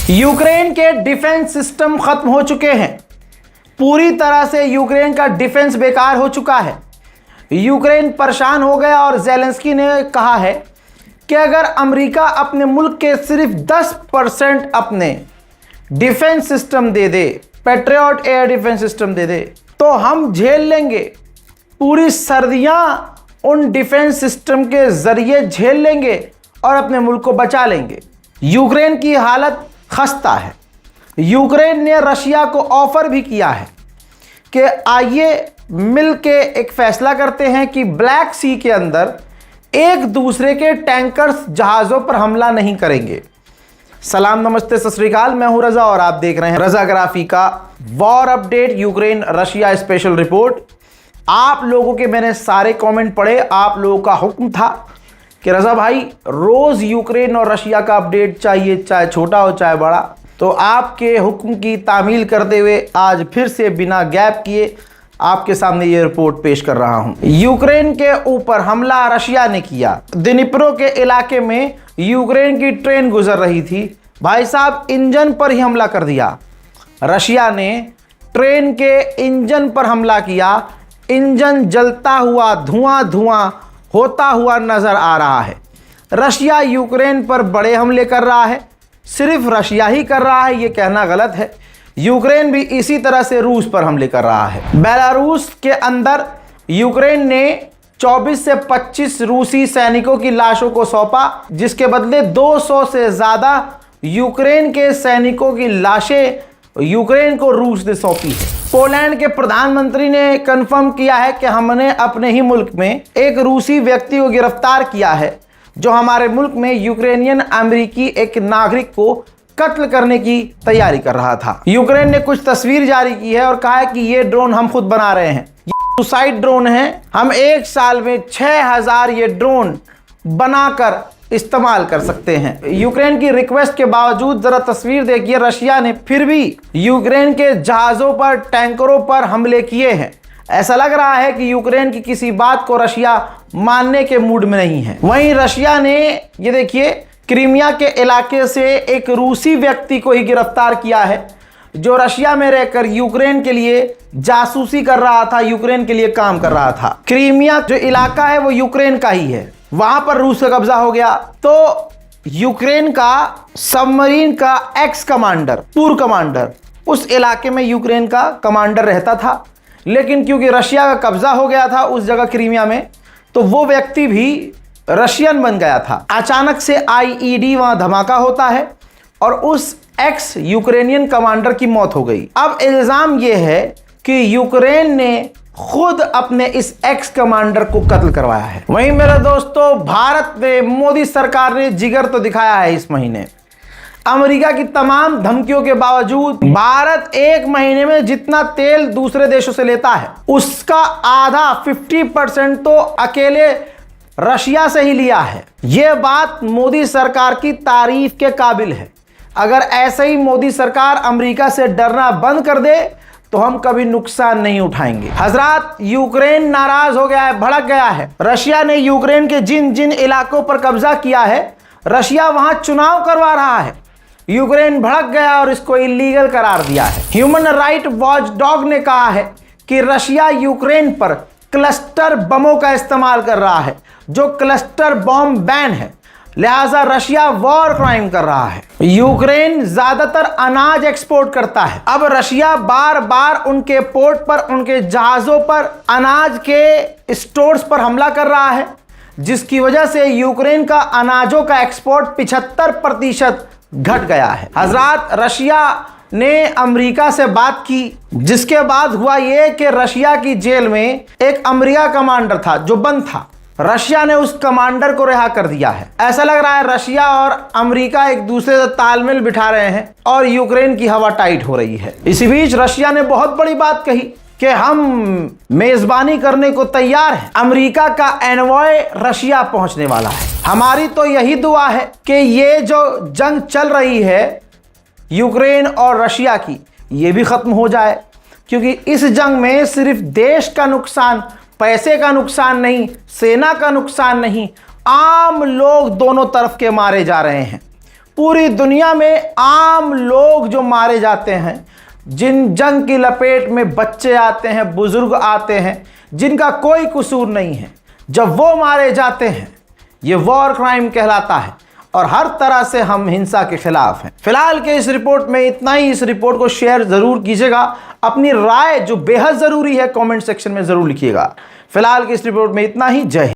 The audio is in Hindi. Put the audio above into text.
यूक्रेन के डिफेंस सिस्टम खत्म हो चुके हैं। पूरी तरह से यूक्रेन का डिफेंस बेकार हो चुका है। यूक्रेन परेशान हो गया और ज़ेलेंस्की ने कहा है कि अगर अमेरिका अपने मुल्क के सिर्फ 10% अपने डिफेंस सिस्टम दे दे, पैट्रियट एयर डिफेंस सिस्टम दे दे, तो हम झेल लेंगे। पूरी सर्दियां उन डिफेंस सिस्टम के जरिए झेल लेंगे और अपने मुल्क को बचा लेंगे। यूक्रेन की हालत खस्ता है। यूक्रेन ने रशिया को ऑफर भी किया है कि आइए मिल के एक फैसला करते हैं कि ब्लैक सी के अंदर एक दूसरे के टैंकर्स जहाज़ों पर हमला नहीं करेंगे। सलाम नमस्ते सत श्री अकाल, मैं हूं रज़ा और आप देख रहे हैं रज़ाग्राफी का war update Ukraine Russia special report. आप लोगों के मैंने सारे कमेंट पढ़े। आप लोगों का हुक्म था कि रज़ा भाई रोज़ यूक्रेन और रशिया का अपडेट चाहिए, चाहे छोटा हो चाहे बड़ा। तो आपके हुक्म की तामील करते हुए आज फिर से बिना गैप किए आपके सामने ये रिपोर्ट पेश कर रहा हूं। यूक्रेन के ऊपर हमला रशिया ने किया। दिनिप्रो के इलाके में यूक्रेन की ट्रेन गुजर रही थी, भाई साहब इंजन पर ही हमला कर दिया। रशिया ने ट्रेन के इंजन पर हमला किया। इंजन जलता हुआ धुआं धुआं होता हुआ नजर आ रहा है। रशिया यूक्रेन पर बड़े हमले कर रहा है। सिर्फ रशिया ही कर रहा है ये कहना गलत है। यूक्रेन भी इसी तरह से रूस पर हमले कर रहा है। बेलारूस के अंदर यूक्रेन ने 24 से 25 रूसी सैनिकों की लाशों को सौंपा, जिसके बदले 200 से ज़्यादा यूक्रेन के सैनिकों की लाशें यूक्रेन को रूस ने सौंपी है। पोलैंड के प्रधानमंत्री ने कन्फर्म किया है कि हमने अपने ही मुल्क में एक रूसी व्यक्ति को गिरफ्तार किया है जो हमारे मुल्क में यूक्रेनियन अमेरिकी एक नागरिक को कत्ल करने की तैयारी कर रहा था। यूक्रेन ने कुछ तस्वीर जारी की है और कहा है कि ये ड्रोन हम खुद बना रहे हैं, ये सुसाइड ड्रोन है। हम एक साल में 6000 ये ड्रोन बनाकर इस्तेमाल कर सकते हैं। यूक्रेन की रिक्वेस्ट के बावजूद जरा तस्वीर देखिए, रशिया ने फिर भी यूक्रेन के जहाज़ों पर, टैंकरों पर हमले किए हैं। ऐसा लग रहा है कि यूक्रेन की किसी बात को रशिया मानने के मूड में नहीं है। वहीं रशिया ने ये देखिए क्रीमिया के इलाके से एक रूसी व्यक्ति को ही गिरफ्तार किया है जो रशिया में रहकर यूक्रेन के लिए जासूसी कर रहा था, यूक्रेन के लिए काम कर रहा था। क्रीमिया जो इलाका है वो यूक्रेन का ही है, वहां पर रूस का कब्जा हो गया। तो यूक्रेन का सबमरीन का एक्स कमांडर, पूर्व कमांडर, उस इलाके में यूक्रेन का कमांडर रहता था, लेकिन क्योंकि रशिया का कब्जा हो गया था उस जगह क्रीमिया में, तो वो व्यक्ति भी रशियन बन गया था। अचानक से आईईडी वहां धमाका होता है और उस एक्स यूक्रेनियन कमांडर की मौत हो गई। अब इल्जाम यह है कि यूक्रेन ने खुद अपने इस एक्स कमांडर को कत्ल करवाया है। वहीं मेरे दोस्तों, भारत में मोदी सरकार ने जिगर तो दिखाया है। इस महीने अमेरिका की तमाम धमकियों के बावजूद भारत एक महीने में जितना तेल दूसरे देशों से लेता है उसका आधा 50% तो अकेले रशिया से ही लिया है। यह बात मोदी सरकार की तारीफ के काबिल है। अगर ऐसे ही मोदी सरकार अमेरिका से डरना बंद कर दे तो हम कभी नुकसान नहीं उठाएंगे। हजरात, यूक्रेन नाराज हो गया है, भड़क गया है। रशिया ने यूक्रेन के जिन जिन इलाकों पर कब्जा किया है, रशिया वहां चुनाव करवा रहा है। यूक्रेन भड़क गया और इसको इलीगल करार दिया है। ह्यूमन राइट वॉच डॉग ने कहा है कि रशिया यूक्रेन पर क्लस्टर बमों का इस्तेमाल कर रहा है, जो क्लस्टर बॉम्ब बैन है, लिहाजा रशिया वॉर क्राइम कर रहा है। यूक्रेन ज्यादातर अनाज एक्सपोर्ट करता है। अब रशिया बार बार उनके पोर्ट पर, उनके जहाजों पर, अनाज के स्टोर्स पर हमला कर रहा है, जिसकी वजह से यूक्रेन का अनाजों का एक्सपोर्ट 75% घट गया है। हजरात, रशिया ने अमेरिका से बात की, जिसके बाद हुआ यह कि रशिया की जेल में एक अमेरिका कमांडर था जो बंद था। रशिया ने उस कमांडर को रिहा कर दिया है। ऐसा लग रहा है रशिया और अमेरिका एक दूसरे से तालमेल बिठा रहे हैं और यूक्रेन की हवा टाइट हो रही है। इसी बीच रशिया ने बहुत बड़ी बात कही कि हम मेजबानी करने को तैयार हैं। अमेरिका का एनवॉय रशिया पहुंचने वाला है। हमारी तो यही दुआ है कि ये जो जंग चल रही है यूक्रेन और रशिया की, ये भी खत्म हो जाए, क्योंकि इस जंग में सिर्फ देश का नुकसान, पैसे का नुकसान नहीं, सेना का नुकसान नहीं, आम लोग दोनों तरफ के मारे जा रहे हैं। पूरी दुनिया में आम लोग जो मारे जाते हैं, जिन जंग की लपेट में बच्चे आते हैं, बुजुर्ग आते हैं, जिनका कोई कसूर नहीं है, जब वो मारे जाते हैं, ये वॉर क्राइम कहलाता है और हर तरह से हम हिंसा के खिलाफ हैं। फिलहाल के इस रिपोर्ट में इतना ही। इस रिपोर्ट को शेयर जरूर कीजिएगा। अपनी राय जो बेहद जरूरी है कमेंट सेक्शन में जरूर लिखिएगा। फिलहाल की इस रिपोर्ट में इतना ही। जय हिंद।